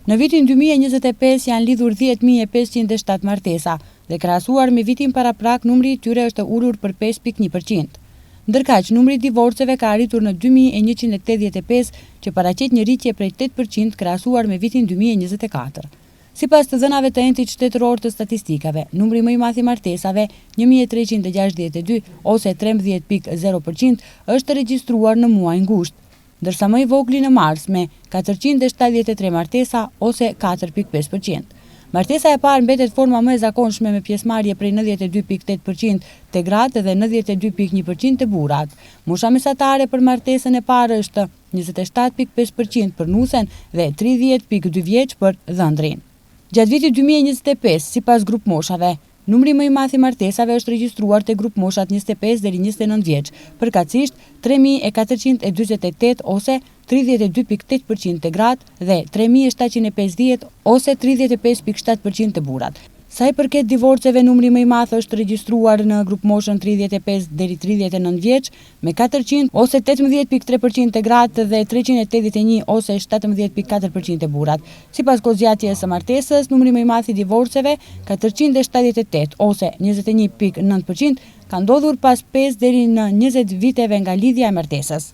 Në vitin 2025 janë lidhur 10.507 martesa dhe krahasuar me vitin paraprak numri I tyre është ulur për 5.1%. Ndërkaq, numri I divorceve ka arritur në 2.185 që paraqet një rritje prej 8% krahasuar me vitin 2024. Sipas të dhënave të entit shtetëror të statistikave, numri më I madh I martesave, 1362 ose 13.0%, është regjistruar në muajin gusht, ndërsa më I vogli në mars me 473 martesa ose 4.5%. Martesa e parë mbetet forma më e zakonshme me pjesëmarrje prej 92.8% të gratë dhe 92.1% të burrat. Mosha mesatare për martesën e parë është 27.5% për nusen dhe 30.2 vjeç për dhëndrin. Gjatë vitit 2025, sipas grup moshave, numri më I madh I martesave është regjistruar te grup moshat 25 deri 29 vjeç, përkatësisht 3.448 ose 32.8% të gratë dhe 3.750 ose 35.7% të burrat. Sa I përket divorceve, numri më I madh është regjistruar në grup moshën 35 deri 39 vjeç me 400 ose 18.3% të gratë dhe 381 ose 17.4% të burrat. Sipas kozgjatjes së martesës, numri më I madh I divorceve, 478 ose 21.9%, ka ndodhur pas 5 deri në 20 viteve nga lidhja e martesës.